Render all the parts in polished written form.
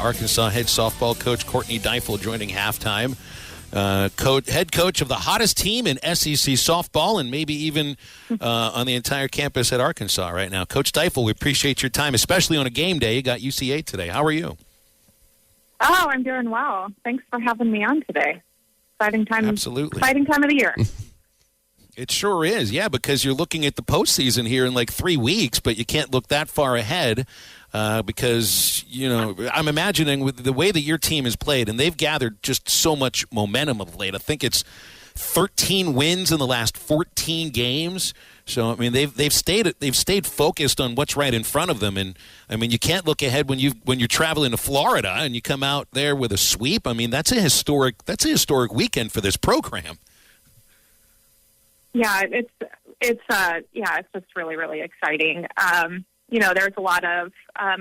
Arkansas head softball coach Courtney Deifel joining halftime. Head coach of the hottest team in SEC softball and maybe even on the entire campus at Arkansas right now. Coach Deifel, we appreciate your time, especially on a game day. You got UCA today. How are you? Oh, I'm doing well. Thanks for having me on today. Exciting time. Absolutely. Exciting time of the year. It sure is, yeah, because you're looking at the postseason here in like 3 weeks, but you can't look that far ahead because, I'm imagining with the way that your team has played, and they've gathered just so much momentum of late. I think it's 13 wins in the last 14 games. So, I mean, they've stayed focused on what's right in front of them. And, I mean, you can't look ahead when you're traveling to Florida and you come out there with a sweep. I mean, that's a historic weekend for this program. Yeah, it's just really, really exciting. There's a lot of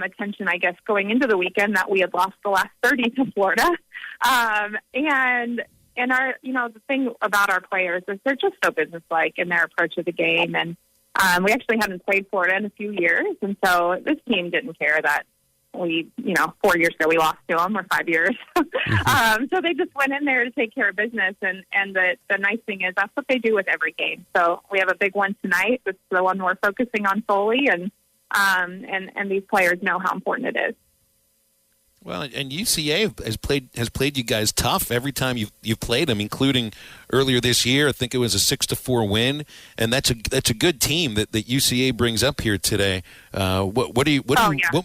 attention, I guess, going into the weekend that we had lost the last 30 to Florida. And our, the thing about our players is they're just so businesslike in their approach of the game. And we actually haven't played Florida in a few years. And so this team didn't care that 4 years ago we lost to them, or 5 years. So they just went in there to take care of business. And the nice thing is that's what they do with every game. So we have a big one tonight. This is the one we're focusing on fully. And these players know how important it is. Well, and UCA has played you guys tough every time you've played them, including earlier this year. I think it was a 6-4 win, and that's a good team that UCA brings up here today. What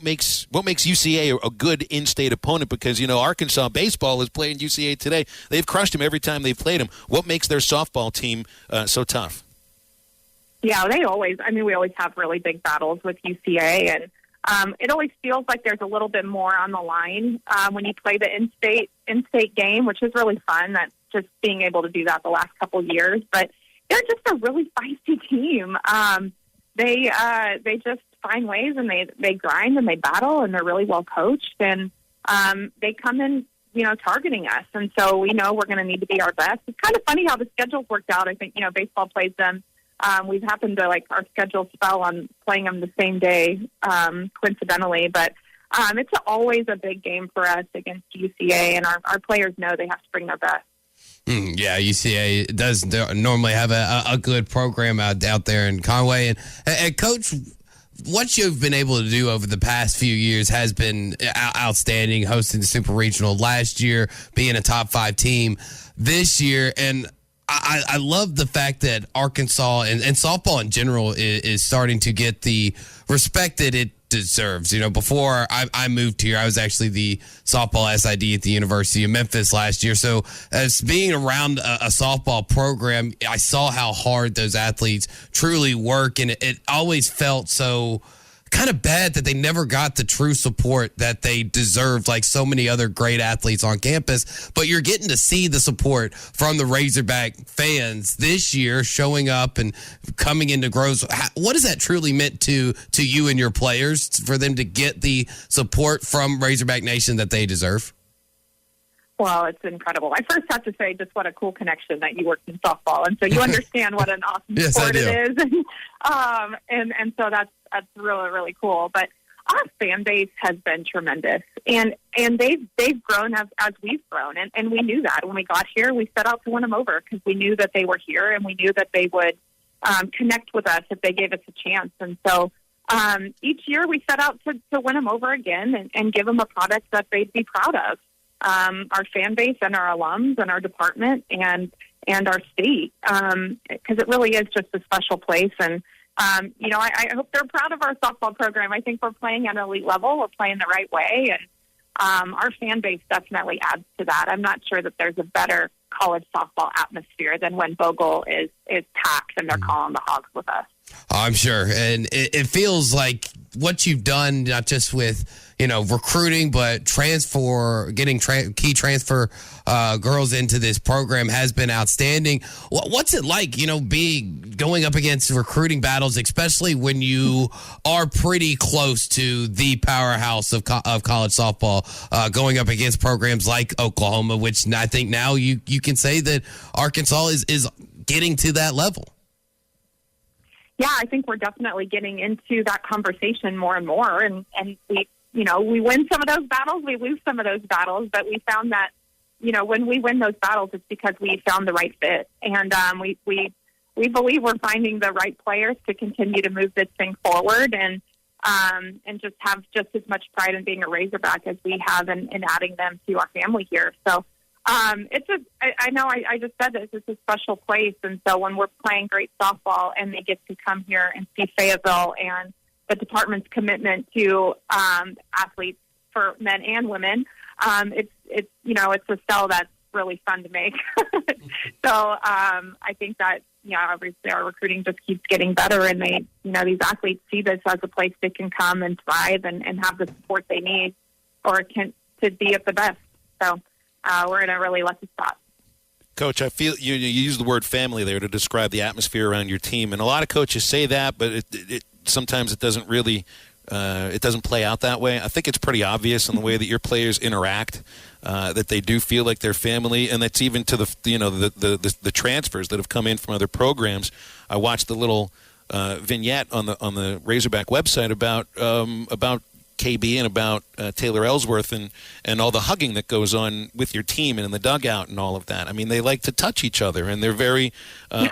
makes UCA a good in-state opponent? Because Arkansas baseball is playing UCA today. They've crushed them every time they've played them. What makes their softball team so tough? Yeah, we always have really big battles with UCA, and it always feels like there's a little bit more on the line when you play the in-state game, which is really fun. That's just being able to do that the last couple of years. But they're just a really feisty team. They just find ways, and they grind and they battle, and they're really well coached, and they come in targeting us. And so we know we're going to need to be our best. It's kind of funny how the schedule's worked out. I think baseball plays them. We've happened to, our schedules fell on playing them the same day, coincidentally. But it's always a big game for us against UCA, and our players know they have to bring their best. Yeah, UCA does normally have a good program out there in Conway. And Coach, what you've been able to do over the past few years has been outstanding, hosting the Super Regional last year, being a top 5 team this year. And I love the fact that Arkansas and softball in general is starting to get the respect that it deserves. Before I moved here, I was actually the softball SID at the University of Memphis last year. So as being around a softball program, I saw how hard those athletes truly work. And it always felt so kind of bad that they never got the true support that they deserved, like so many other great athletes on campus. But you're getting to see the support from the Razorback fans this year showing up and coming into Groves. What has that truly meant to you and your players for them to get the support from Razorback Nation that they deserve? Well, it's incredible. I first have to say just what a cool connection that you worked in softball. And so you understand what an awesome sport it is. And so that's really, really cool. But our fan base has been tremendous. And they've grown as we've grown. And we knew that when we got here. We set out to win them over because we knew that they were here and we knew that they would connect with us if they gave us a chance. And so each year we set out to win them over again and give them a product that they'd be proud of. Our fan base and our alums and our department and our state, because it really is just a special place. And, I hope they're proud of our softball program. I think we're playing at an elite level. We're playing the right way. And our fan base definitely adds to that. I'm not sure that there's a better college softball atmosphere than when Bogle is packed and they're calling the Hogs with us. I'm sure. And it feels like what you've done, not just with, recruiting, but getting key transfer girls into this program has been outstanding. What's it like, going up against recruiting battles, especially when you are pretty close to the powerhouse of college softball, going up against programs like Oklahoma, which I think now you can say that Arkansas is getting to that level. Yeah, I think we're definitely getting into that conversation more and more. And we win some of those battles, we lose some of those battles, but we found that, when we win those battles, it's because we found the right fit. And we believe we're finding the right players to continue to move this thing forward and just have just as much pride in being a Razorback as we have in adding them to our family here. So I know I just said this, it's a special place. And so when we're playing great softball and they get to come here and see Fayetteville and the department's commitment to athletes for men and women, it's a sell that's really fun to make. So I think that, obviously our recruiting just keeps getting better, and they, these athletes see this as a place they can come and thrive and have the support they need to be at the best. So we're in a really lucky spot. Coach, I feel you use the word family there to describe the atmosphere around your team, and a lot of coaches say that, but sometimes it doesn't really it doesn't play out that way. I think it's pretty obvious in the way that your players interact that they do feel like they're family, and that's even to the transfers that have come in from other programs. I watched the little vignette on the Razorback website about KB and about Taylor Ellsworth and all the hugging that goes on with your team and in the dugout and all of that. I mean, they like to touch each other, and they're very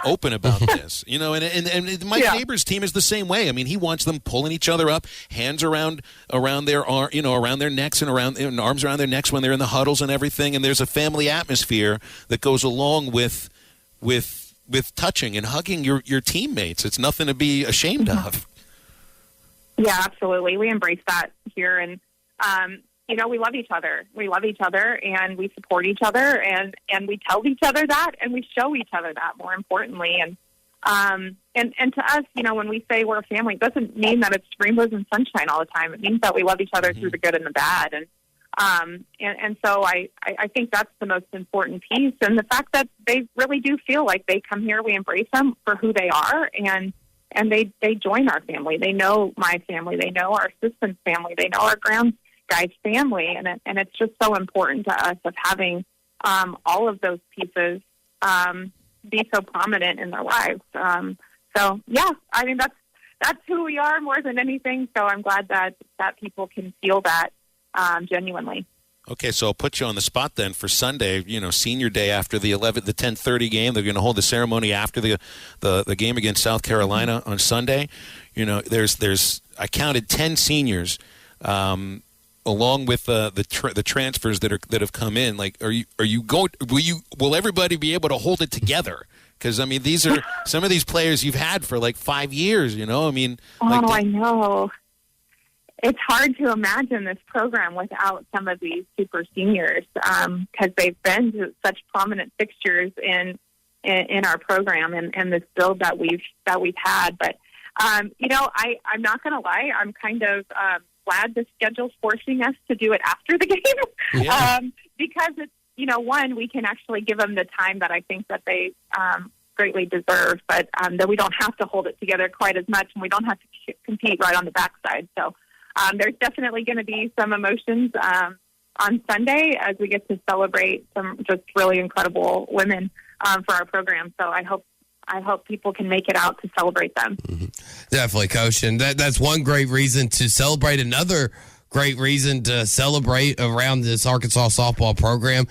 open about this. And Mike Neighbors' team is the same way. I mean, he wants them pulling each other up, hands around their around their necks and arms around their necks when they're in the huddles and everything. And there's a family atmosphere that goes along with touching and hugging your teammates. It's nothing to be ashamed of. Yeah, absolutely. We embrace that here, and we love each other. We love each other, and we support each other, and we tell each other that, and we show each other that. More importantly, and to us, when we say we're a family, it doesn't mean that it's rainbows and sunshine all the time. It means that we love each other through the good and the bad, and so I think that's the most important piece, and the fact that they really do feel like they come here, we embrace them for who they are, and they join our family. They know my family. They know our assistant's family. They know our grounds guys' family. And it's just so important to us of having all of those pieces be so prominent in their lives. So, yeah, I mean, that's who we are more than anything. So I'm glad that people can feel that genuinely. Okay, so I'll put you on the spot then for Sunday, senior day after the 10:30 game. They're going to hold the ceremony after the game against South Carolina on Sunday. There's I counted 10 seniors along with the transfers that have come in. Like, will everybody be able to hold it together? Because I mean, these are some of these players you've had for like 5 years. I mean, I know. It's hard to imagine this program without some of these super seniors because they've been such prominent fixtures in our program and this build that we've had. But I'm not going to lie, I'm kind of glad the schedule's forcing us to do it after the game because it's one, we can actually give them the time that I think that they greatly deserve, but that we don't have to hold it together quite as much, and we don't have to compete right on the backside. So. There's definitely going to be some emotions on Sunday as we get to celebrate some just really incredible women for our program. So I hope people can make it out to celebrate them. Mm-hmm. Definitely, Coach. And that's one great reason to celebrate. Another great reason to celebrate around this Arkansas softball program.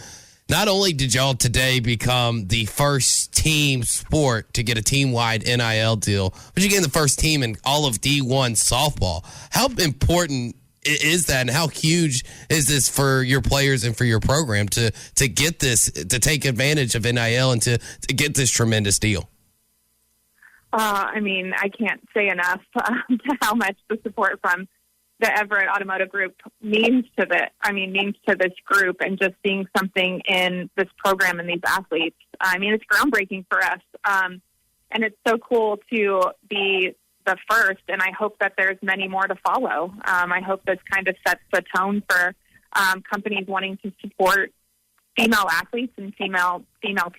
Not only did y'all today become the first team sport to get a team-wide NIL deal, but you became the first team in all of D1 softball. How important is that, and how huge is this for your players and for your program to get this, to take advantage of NIL and to get this tremendous deal? I mean, I can't say enough to how much the support from the Everett Automotive Group means to this group, and just seeing something in this program and these athletes. I mean, it's groundbreaking for us. And it's so cool to be the first, and I hope that there's many more to follow. I hope this kind of sets the tone for companies wanting to support female athletes and female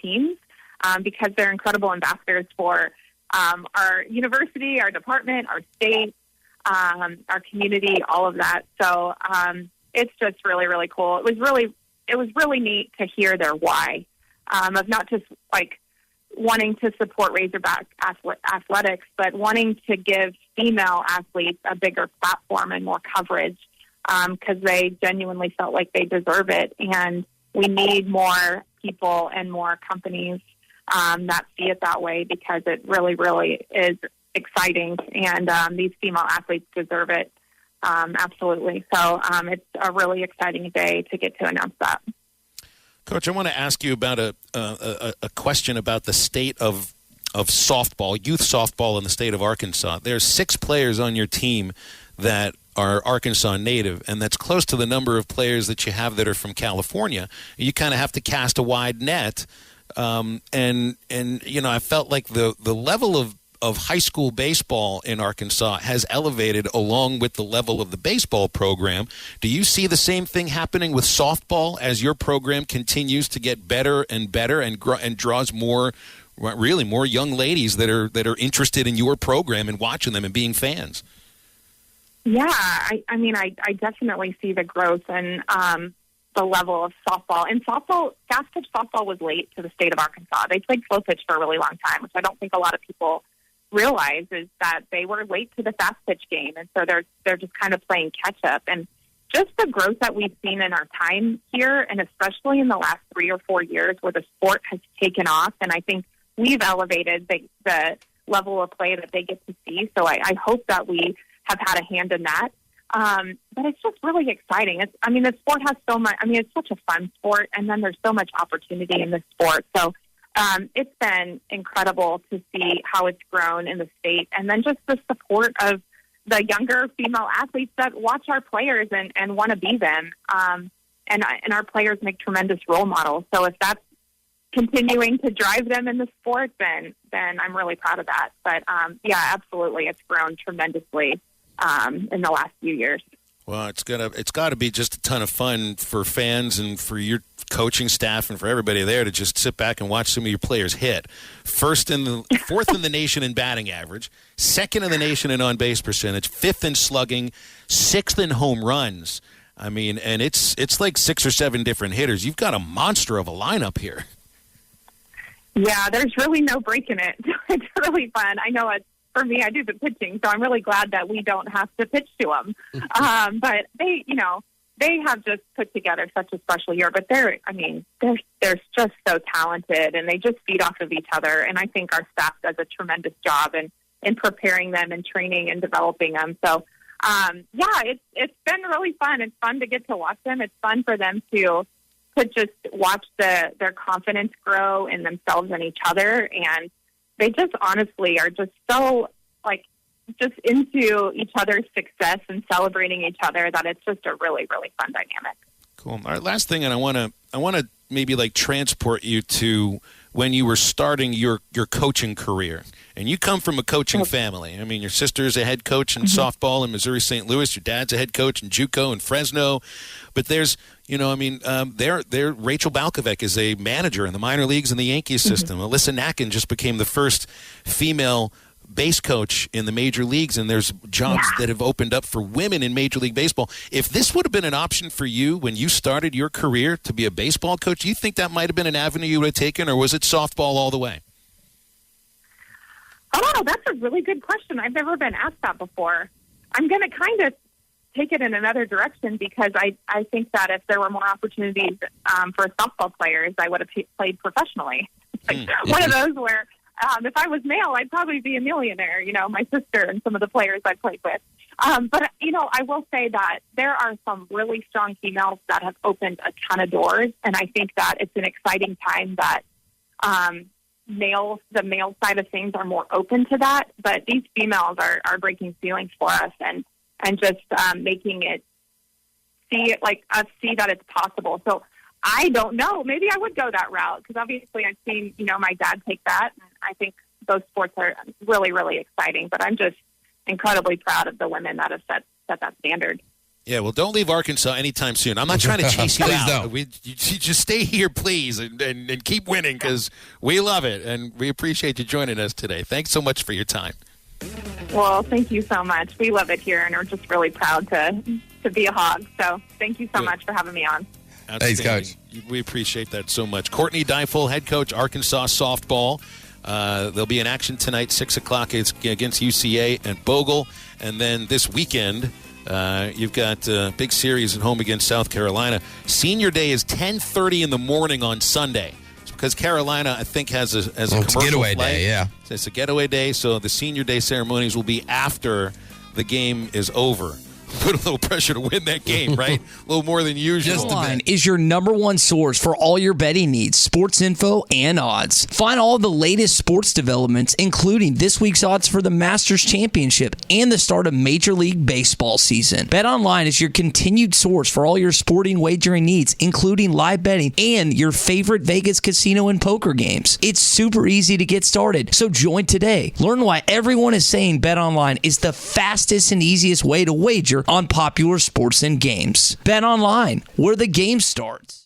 teams because they're incredible ambassadors for our university, our department, our state, our community, all of that. So it's just really, really cool. It was really neat to hear their why of not just like wanting to support Razorback athletics, but wanting to give female athletes a bigger platform and more coverage because they genuinely felt like they deserve it. And we need more people and more companies that see it that way, because it really, really is exciting. And these female athletes deserve it. Absolutely. So it's a really exciting day to get to announce that. Coach, I want to ask you about a question about the state of softball, youth softball in the state of Arkansas. There's 6 players on your team that are Arkansas native, and that's close to the number of players that you have that are from California. You kind of have to cast a wide net. And I felt like the level of high school baseball in Arkansas has elevated along with the level of the baseball program. Do you see the same thing happening with softball as your program continues to get better and better and draws more young ladies that are interested in your program and watching them and being fans? Yeah, I definitely see the growth and the level of softball. And fast pitch softball was late to the state of Arkansas. They played slow pitch for a really long time, which I don't think a lot of people realize, is that they were late to the fast pitch game. And so they're just kind of playing catch up. And just the growth that we've seen in our time here, and especially in the last 3 or 4 years where the sport has taken off. And I think we've elevated the level of play that they get to see. So I hope that we have had a hand in that. But it's just really exciting. The sport has so much, it's such a fun sport, and then there's so much opportunity in this sport. So it's been incredible to see how it's grown in the state, and then just the support of the younger female athletes that watch our players and want to be them. And our players make tremendous role models. So if that's continuing to drive them in the sport, then I'm really proud of that. But yeah, absolutely, it's grown tremendously in the last few years. Well, it's got to be just a ton of fun for fans and for your coaching staff and for everybody there to just sit back and watch some of your players hit. Fourth in the nation in batting average, 2nd in the nation in on-base percentage, 5th in slugging, 6th in home runs. And it's like 6 or 7 different hitters. You've got a monster of a lineup here. Yeah, there's really no break in it. It's really fun. I know for me, I do the pitching, so I'm really glad that we don't have to pitch to them. But they have just put together such a special year. But they're just so talented, and they just feed off of each other. And I think our staff does a tremendous job in preparing them and training and developing them. So, it's been really fun. It's fun to get to watch them. It's fun for them to just watch their confidence grow in themselves and each other. And they just honestly are just so just into each other's success and celebrating each other that it's just a really, really fun dynamic. Cool. All right, last thing, and I want to maybe transport you to when you were starting your coaching career. And you come from a coaching family. Your sister's a head coach in softball in Missouri St. Louis. Your dad's a head coach in JUCO and Fresno. But there's, there Rachel Balkovec is a manager in the minor leagues in the Yankees system. Alyssa Nacken just became the first female base coach in the major leagues, and there's jobs that have opened up for women in Major League Baseball. If this would have been an option for you when you started your career to be a baseball coach, do you think that might have been an avenue you would have taken, or was it softball all the way? Oh, that's a really good question. I've never been asked that before. I'm going to kind of take it in another direction, because I think that if there were more opportunities for softball players, I would have played professionally. One of those where if I was male, I'd probably be a millionaire, my sister and some of the players I played with. But I will say that there are some really strong females that have opened a ton of doors, and I think that it's an exciting time that the male side of things are more open to that, but these females are breaking ceilings for us and just making it see that it's possible. So I don't know. Maybe I would go that route, because obviously I've seen, my dad take that. And I think those sports are really, really exciting. But I'm just incredibly proud of the women that have set that standard. Yeah, well, don't leave Arkansas anytime soon. I'm not trying to chase you out. You just stay here, please, and keep winning, because we love it, and we appreciate you joining us today. Thanks so much for your time. Well, thank you so much. We love it here, and we're just really proud to be a Hog. So thank you so much for having me on. Thanks, Coach. We appreciate that so much. Courtney Deifel, head coach, Arkansas softball. They'll be in action tonight, 6 o'clock against UCA and Bogle. And then this weekend, You've got a big series at home against South Carolina. Senior Day is 10:30 in the morning on Sunday. It's because Carolina, I think, has a commercial getaway flight. day, yeah. It's a getaway day, so the Senior Day ceremonies will be after the game is over. Put a little pressure to win that game, right? A little more than usual. BetOnline is your number one source for all your betting needs, sports info, and odds. Find all the latest sports developments, including this week's odds for the Masters Championship and the start of Major League Baseball season. BetOnline is your continued source for all your sporting wagering needs, including live betting and your favorite Vegas casino and poker games. It's super easy to get started, so join today. Learn why everyone is saying BetOnline is the fastest and easiest way to wager on popular sports and games. Bet online, where the game starts.